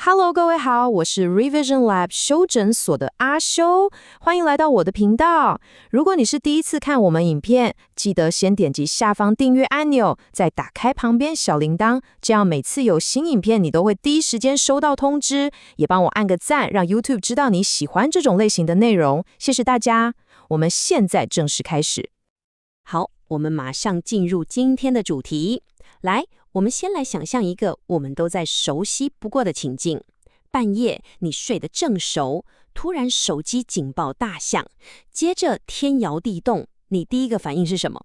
Hello，各位好，我是 Revision Lab 修整所的阿修，欢迎来到我的频道。如果你是第一次看我们影片，记得先点击下方订阅按钮，再打开旁边小铃铛，这样每次有新影片你都会第一时间收到通知。也帮我按个赞，让 YouTube 知道你喜欢这种类型的内容。谢谢大家。我们现在正式开始。好，我们马上进入今天的主题。来，我们先来想象一个我们都在熟悉不过的情境：半夜你睡得正熟，突然手机警报大响，接着天摇地动，你第一个反应是什么？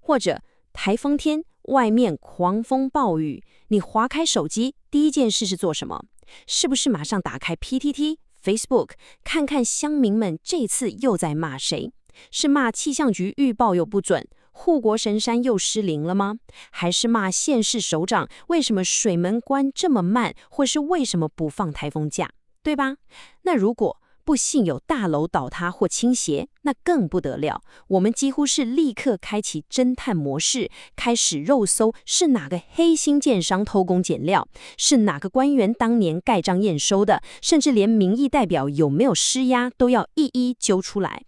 或者台风天外面狂风暴雨，你滑开手机，第一件事是做什么？是不是马上打开 PTT、Facebook， 看看乡民们这次又在骂谁？是骂气象局预报又不准，护国神山又失灵了吗？还是骂县市首长为什么水门关这么慢，或是为什么不放台风假，对吧？那如果不幸有大楼倒塌或倾斜，那更不得了，我们几乎是立刻开启侦探模式，开始肉搜是哪个黑心建商偷工减料，是哪个官员当年盖章验收的，甚至连民意代表有没有施压都要一一揪出来。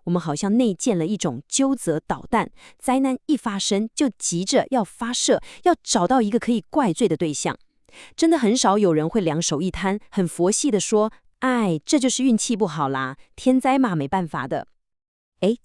我们好像内建了一种纠责导弹，灾难一发生就急着要发射，要找到一个可以怪罪的对象。真的很少有人会两手一摊，很佛系地说：“哎，这就是运气不好啦，天灾嘛，没办法的。”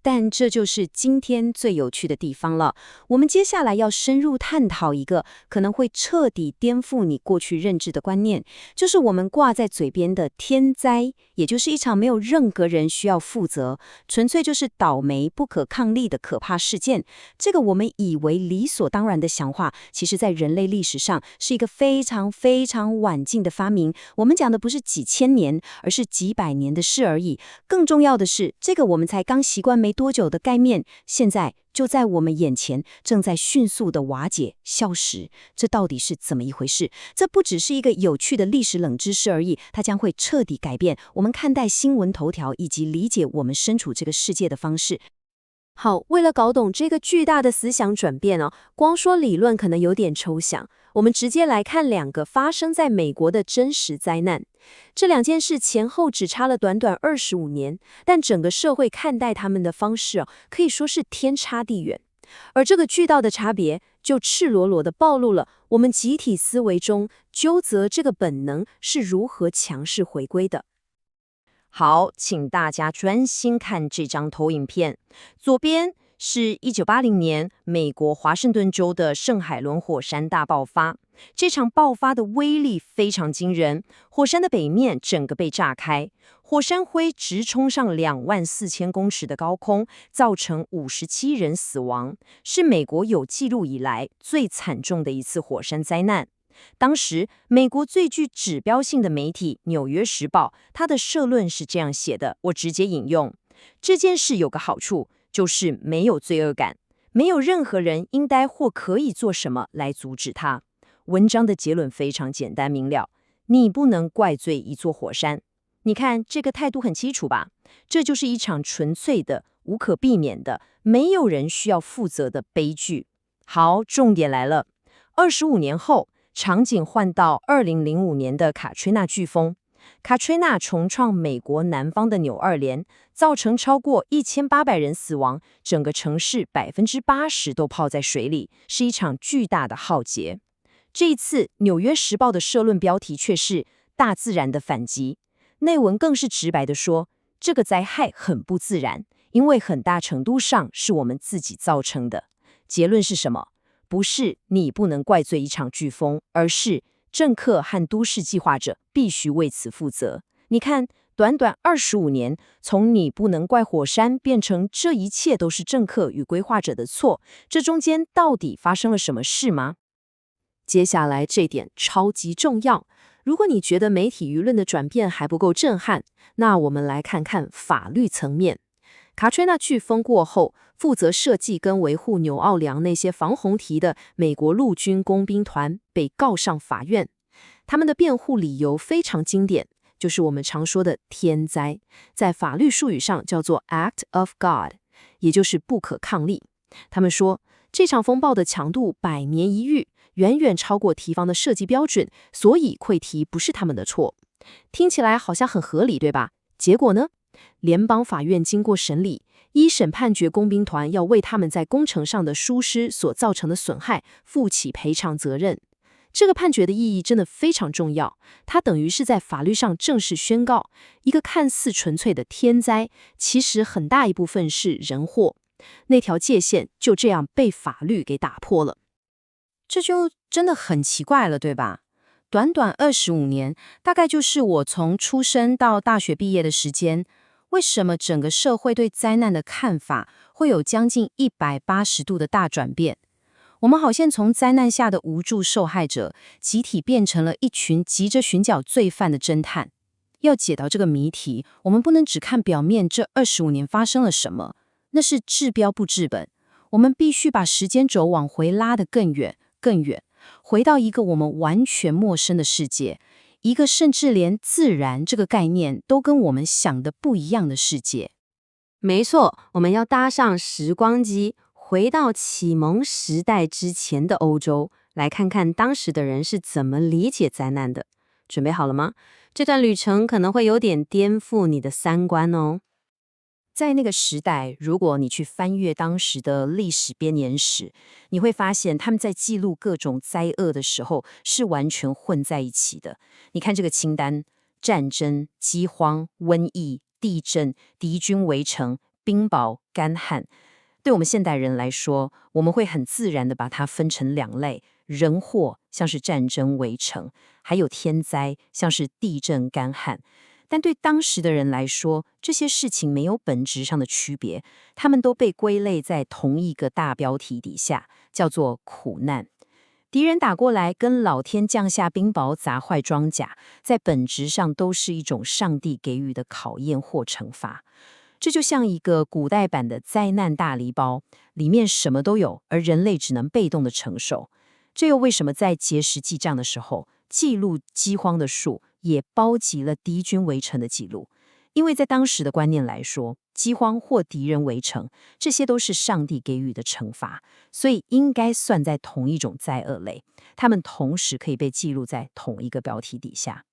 但这就是今天最有趣的地方了。我们接下来要深入探讨一个可能会彻底颠覆你过去认知的观念，就是我们挂在嘴边的天灾，也就是一场没有任何人需要负责，纯粹就是倒霉不可抗力的可怕事件。这个我们以为理所当然的想法，其实在人类历史上是一个非常非常晚近的发明。我们讲的不是几千年，而是几百年的事而已。更重要的是，这个我们才刚习惯没多久的概念，现在就在我们眼前，正在迅速的瓦解、消失。这到底是怎么一回事？这不只是一个有趣的历史冷知识而已，它将会彻底改变我们看待新闻头条以及理解我们身处这个世界的方式。好，为了搞懂这个巨大的思想转变光说理论可能有点抽象，我们直接来看两个发生在美国的真实灾难。这两件事前后只差了短短25年，但整个社会看待他们的方式可以说是天差地远。而这个巨大的差别，就赤裸裸地暴露了我们集体思维中纠责这个本能是如何强势回归的。好，请大家专心看这张投影片。左边是1980年美国华盛顿州的圣海伦火山大爆发。这场爆发的威力非常惊人，火山的北面整个被炸开，火山灰直冲上24000公尺的高空，造成57人死亡，是美国有记录以来最惨重的一次火山灾难。当时，美国最具指标性的媒体《纽约时报》，它的社论是这样写的，我直接引用：这件事有个好处，就是没有罪恶感，没有任何人应该或可以做什么来阻止它。文章的结论非常简单明了，你不能怪罪一座火山。你看，这个态度很清楚吧？这就是一场纯粹的、无可避免的、没有人需要负责的悲剧。好，重点来了，25年后，场景换到2005年的卡崔娜飓风。卡崔娜重创美国南方的纽二联，造成超过1800人死亡，整个城市80%都泡在水里，是一场巨大的浩劫。这一次，《纽约时报》的社论标题却是大自然的反击，内文更是直白地说，这个灾害很不自然，因为很大程度上是我们自己造成的。结论是什么？不是你不能怪罪一场飓风，而是政客和都市计划者必须为此负责。你看，短短25年，从你不能怪火山变成这一切都是政客与规划者的错，这中间到底发生了什么事吗？接下来这点超级重要。如果你觉得媒体舆论的转变还不够震撼，那我们来看看法律层面。卡崔娜飓风过后，负责设计跟维护纽奥良那些防洪堤的美国陆军工兵团被告上法院。他们的辩护理由非常经典，就是我们常说的天灾，在法律术语上叫做 Act of God， 也就是不可抗力。他们说，这场风暴的强度100年一遇，远远超过堤防的设计标准，所以溃堤不是他们的错。听起来好像很合理，对吧？结果呢？联邦法院经过审理，一审判决工兵团要为他们在工程上的疏失所造成的损害负起赔偿责任。这个判决的意义真的非常重要，它等于是在法律上正式宣告，一个看似纯粹的天灾，其实很大一部分是人祸。那条界限就这样被法律给打破了。这就真的很奇怪了，对吧？短短25年，大概就是我从出生到大学毕业的时间，为什么整个社会对灾难的看法会有将近180度的大转变？我们好像从灾难下的无助受害者，集体变成了一群急着寻找罪犯的侦探。要解到这个谜题，我们不能只看表面这25年发生了什么，那是治标不治本。我们必须把时间轴往回拉得更远更远，回到一个我们完全陌生的世界，一个甚至连自然这个概念都跟我们想的不一样的世界。没错，我们要搭上时光机，回到启蒙时代之前的欧洲，来看看当时的人是怎么理解灾难的。准备好了吗？这段旅程可能会有点颠覆你的三观哦。在那个时代，如果你去翻阅当时的历史编年史，你会发现他们在记录各种灾厄的时候是完全混在一起的。你看这个清单：战争、饥荒、瘟疫、地震、敌军围城、冰雹、干旱。对我们现代人来说，我们会很自然地把它分成两类：人祸，像是战争、围城；还有天灾，像是地震、干旱。但对当时的人来说，这些事情没有本质上的区别，他们都被归类在同一个大标题底下，叫做苦难。敌人打过来，跟老天降下冰雹砸坏装甲，在本质上都是一种上帝给予的考验或惩罚。这就像一个古代版的灾难大礼包，里面什么都有，而人类只能被动的承受。这又为什么在碣石记账的时候，记录饥荒的数也包集了敌军围城的记录？因为在当时的观念来说，饥荒或敌人围城，这些都是上帝给予的惩罚，所以应该算在同一种灾厄类，他们同时可以被记录在同一个标题底下。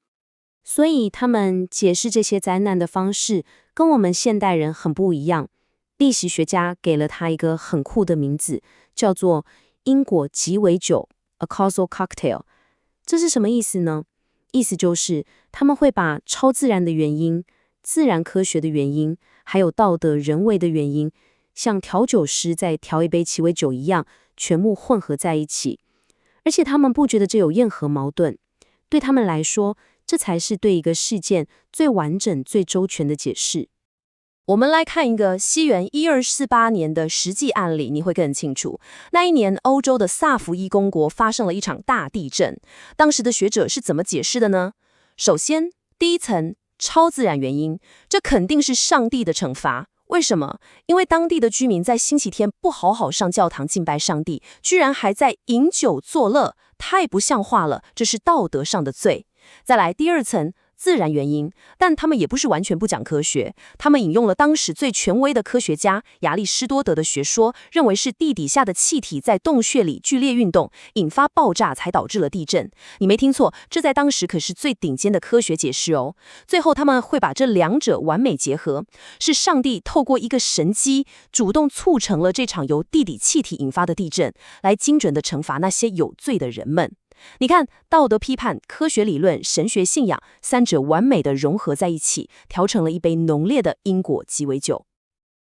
所以他们解释这些灾难的方式跟我们现代人很不一样。历史学家给了它一个很酷的名字，叫做因果鸡尾酒 （a causal cocktail）。这是什么意思呢？意思就是他们会把超自然的原因、自然科学的原因，还有道德人为的原因，像调酒师在调一杯鸡尾酒一样，全部混合在一起。而且他们不觉得这有任何矛盾，对他们来说，这才是对一个事件最完整、最周全的解释。我们来看一个西元1248年的实际案例，你会更清楚。那一年，欧洲的萨伏伊公国发生了一场大地震。当时的学者是怎么解释的呢？首先，第一层，超自然原因，这肯定是上帝的惩罚。为什么？因为当地的居民在星期天不好好上教堂敬拜上帝，居然还在饮酒作乐，太不像话了，这是道德上的罪。再来第二层，自然原因，但他们也不是完全不讲科学，他们引用了当时最权威的科学家亚里士多德的学说，认为是地底下的气体在洞穴里剧烈运动，引发爆炸才导致了地震。你没听错，这在当时可是最顶尖的科学解释哦。最后他们会把这两者完美结合，是上帝透过一个神机，主动促成了这场由地底气体引发的地震，来精准地惩罚那些有罪的人们。你看，道德批判、科学理论、神学信仰，三者完美的融合在一起，调成了一杯浓烈的因果鸡尾酒。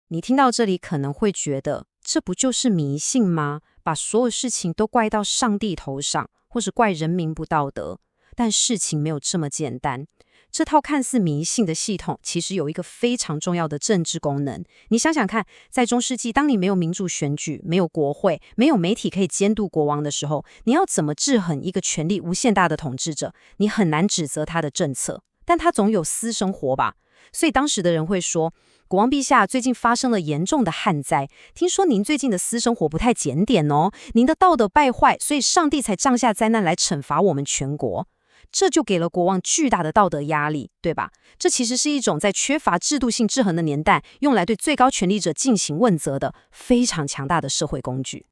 你听到这里可能会觉得，这不就是迷信吗？把所有事情都怪到上帝头上，或是怪人民不道德。但事情没有这么简单。这套看似迷信的系统，其实有一个非常重要的政治功能。你想想看，在中世纪，当你没有民主选举、没有国会、没有媒体可以监督国王的时候，你要怎么制衡一个权力无限大的统治者？你很难指责他的政策，但他总有私生活吧？所以当时的人会说，国王陛下最近发生了严重的旱灾，听说您最近的私生活不太检点哦，您的道德败坏，所以上帝才降下灾难来惩罚我们全国。这就给了国王巨大的道德压力，对吧？这其实是一种在缺乏制度性制衡的年代，用来对最高权力者进行问责的非常强大的社会工具。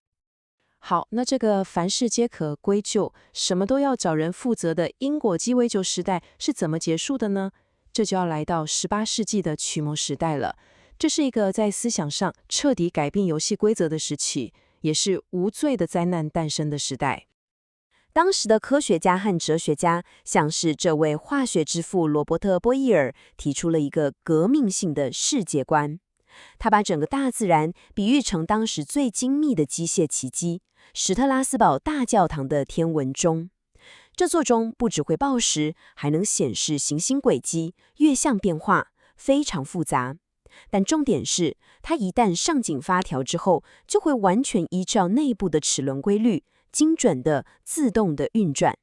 好，那这个凡事皆可归咎，什么都要找人负责的因果鸡尾酒时代是怎么结束的呢？这就要来到18世纪的启蒙时代了。这是一个在思想上彻底改变游戏规则的时期，也是无罪的灾难诞生的时代。当时的科学家和哲学家，像是这位化学之父罗伯特·波义尔，提出了一个革命性的世界观。他把整个大自然比喻成当时最精密的机械奇迹——史特拉斯堡大教堂的天文钟。这座钟不只会报时，还能显示行星轨迹、月相变化，非常复杂。但重点是，它一旦上紧发条之后，就会完全依照内部的齿轮规律，精准的、自动的运转。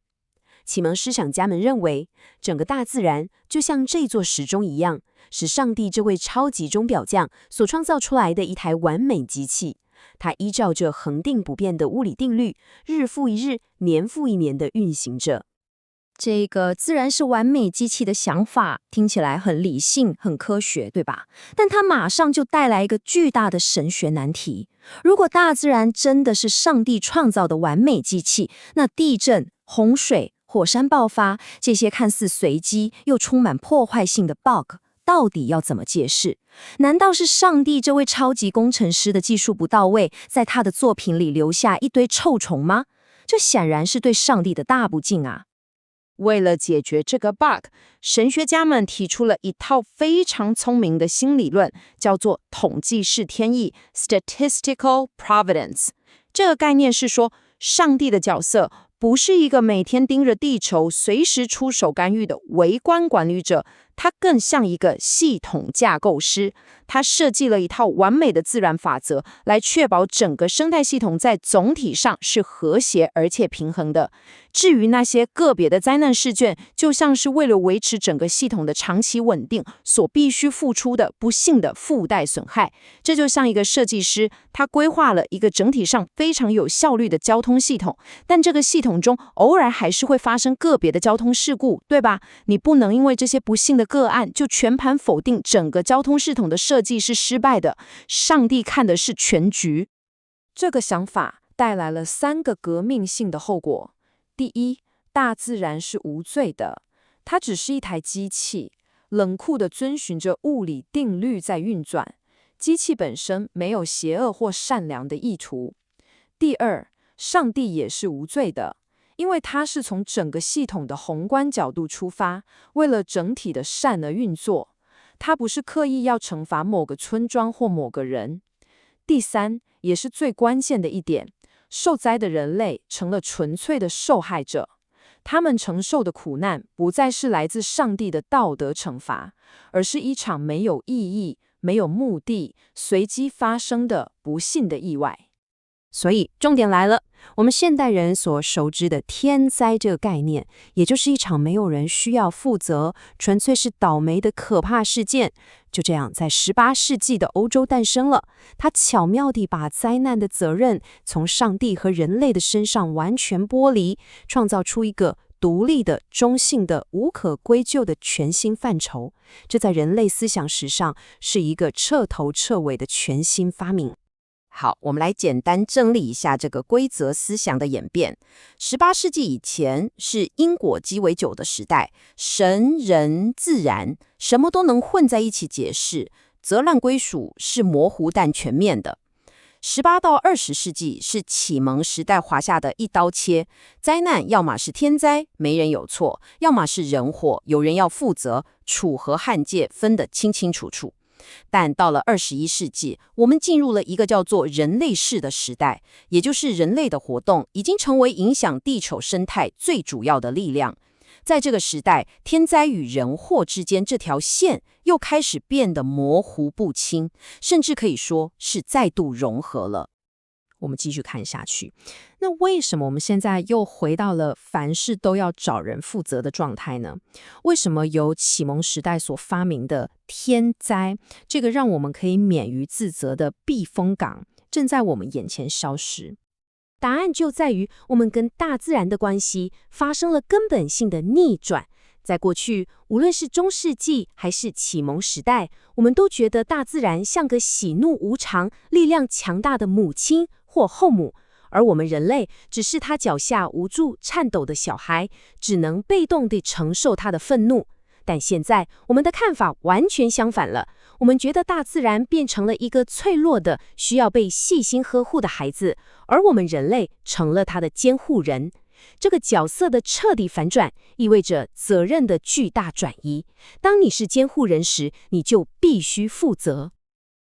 启蒙思想家们认为，整个大自然就像这座时钟一样，是上帝这位超级钟表匠所创造出来的一台完美机器。它依照着恒定不变的物理定律，日复一日、年复一年地运行着。这个自然是完美机器的想法听起来很理性、很科学，对吧？但它马上就带来一个巨大的神学难题。如果大自然真的是上帝创造的完美机器，那地震、洪水、火山爆发这些看似随机又充满破坏性的 bug， 到底要怎么解释？难道是上帝这位超级工程师的技术不到位，在他的作品里留下一堆臭虫吗？这显然是对上帝的大不敬啊！为了解决这个 bug， 神学家们提出了一套非常聪明的新理论，叫做统计式天意 （statistical providence）。这个概念是说，上帝的角色不是一个每天盯着地球、随时出手干预的微观管理者，他更像一个系统架构师。他设计了一套完美的自然法则，来确保整个生态系统在总体上是和谐而且平衡的。至于那些个别的灾难事件，就像是为了维持整个系统的长期稳定所必须付出的不幸的附带损害。这就像一个设计师，他规划了一个整体上非常有效率的交通系统，但这个系统中偶尔还是会发生个别的交通事故，对吧？你不能因为这些不幸的个案就全盘否定整个交通系统的设计是失败的。上帝看的是全局。这个想法带来了3个革命性的后果。第一，大自然是无罪的，它只是一台机器，冷酷地遵循着物理定律在运转，机器本身没有邪恶或善良的意图。第二，上帝也是无罪的，因为他是从整个系统的宏观角度出发，为了整体的善而运作，他不是刻意要惩罚某个村庄或某个人。第三，也是最关键的一点，受灾的人类成了纯粹的受害者，他们承受的苦难不再是来自上帝的道德惩罚，而是一场没有意义、没有目的、随机发生的不幸的意外。所以重点来了，我们现代人所熟知的天灾这个概念，也就是一场没有人需要负责，纯粹是倒霉的可怕事件，就这样在18世纪的欧洲诞生了。它巧妙地把灾难的责任从上帝和人类的身上完全剥离，创造出一个独立的、中性的、无可归咎的全新范畴。这在人类思想史上是一个彻头彻尾的全新发明。好，我们来简单整理一下这个规则思想的演变。18世纪以前是因果鸡尾酒的时代，神、人、自然什么都能混在一起解释，责难归属是模糊但全面的。18到20世纪是启蒙时代华夏的一刀切，灾难要么是天灾，没人有错，要么是人祸，有人要负责，楚河汉界分得清清楚楚。但到了21世纪，我们进入了一个叫做人类世的时代，也就是人类的活动已经成为影响地球生态最主要的力量。在这个时代，天灾与人祸之间这条线又开始变得模糊不清，甚至可以说是再度融合了。我们继续看下去，那为什么我们现在又回到了凡事都要找人负责的状态呢？为什么由启蒙时代所发明的天灾，这个让我们可以免于自责的避风港，正在我们眼前消失？答案就在于我们跟大自然的关系发生了根本性的逆转。在过去，无论是中世纪还是启蒙时代，我们都觉得大自然像个喜怒无常、力量强大的母亲或后母，而我们人类只是他脚下无助颤抖的小孩，只能被动地承受他的愤怒。但现在我们的看法完全相反了，我们觉得大自然变成了一个脆弱的、需要被细心呵护的孩子，而我们人类成了他的监护人。这个角色的彻底反转，意味着责任的巨大转移。当你是监护人时，你就必须负责。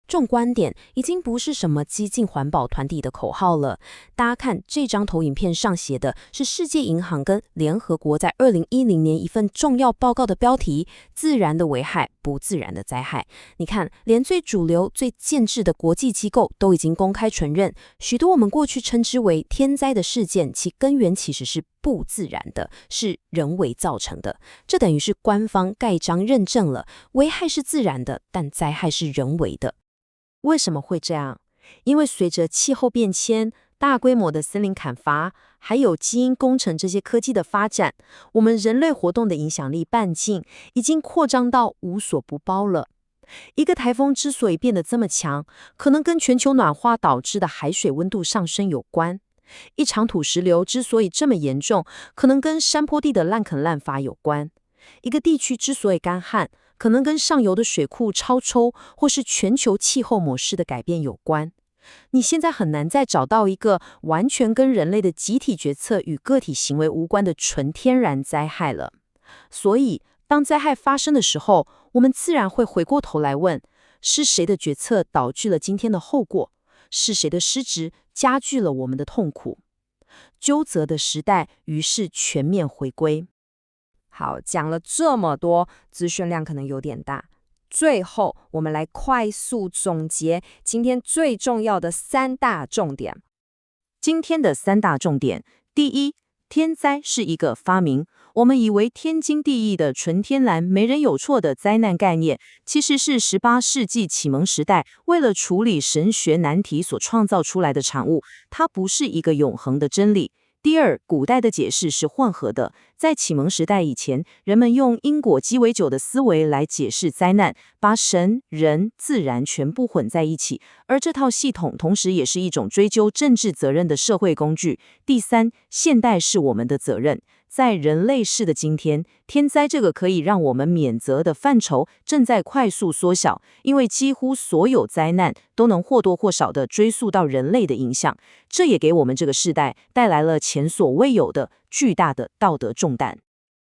这种观点已经不是什么激进环保团体的口号了。大家看这张投影片上写的是世界银行跟联合国在2010年一份重要报告的标题：自然的危害，不自然的灾害。你看，连最主流、最建制的国际机构都已经公开承认，许多我们过去称之为天灾的事件，其根源其实是不自然的，是人为造成的。这等于是官方盖章认证了，危害是自然的，但灾害是人为的。为什么会这样？因为随着气候变迁、大规模的森林砍伐，还有基因工程这些科技的发展，我们人类活动的影响力半径已经扩张到无所不包了。一个台风之所以变得这么强，可能跟全球暖化导致的海水温度上升有关；一场土石流之所以这么严重，可能跟山坡地的滥垦滥伐有关；一个地区之所以干旱，可能跟上游的水库超抽或是全球气候模式的改变有关。你现在很难再找到一个完全跟人类的集体决策与个体行为无关的纯天然灾害了。所以，当灾害发生的时候，我们自然会回过头来问：是谁的决策导致了今天的后果？是谁的失职加剧了我们的痛苦？纠责的时代于是全面回归。好，讲了这么多，资讯量可能有点大。最后，我们来快速总结今天最重要的3大重点。今天的3大重点：第一，天灾是一个发明。我们以为天经地义的纯天然、没人有错的灾难概念，其实是18世纪启蒙时代为了处理神学难题所创造出来的产物，它不是一个永恒的真理。第二，古代的解释是混合的。在启蒙时代以前，人们用因果鸡尾酒的思维来解释灾难，把神、人、自然全部混在一起，而这套系统同时也是一种追究政治责任的社会工具。第三，现代是我们的责任。在人类世的今天，天灾这个可以让我们免责的范畴正在快速缩小，因为几乎所有灾难都能或多或少地追溯到人类的影响，这也给我们这个世代带来了前所未有的巨大的道德重担。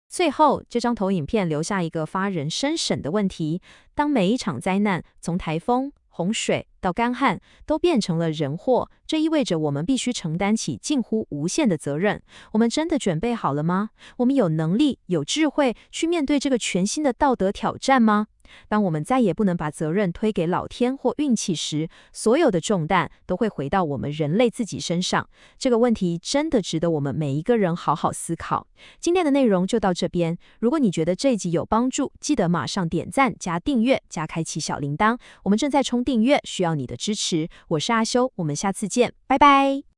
最后，这张投影片留下一个发人深省的问题：当每一场灾难，从台风、洪水到干旱，都变成了人祸，这意味着我们必须承担起近乎无限的责任。我们真的准备好了吗？我们有能力、有智慧去面对这个全新的道德挑战吗？当我们再也不能把责任推给老天或运气时，所有的重担都会回到我们人类自己身上。这个问题真的值得我们每一个人好好思考。今天的内容就到这边，如果你觉得这一集有帮助，记得马上点赞、加订阅、加开启小铃铛。我们正在冲订阅，需要你的支持。我是阿修，我们下次见，拜拜。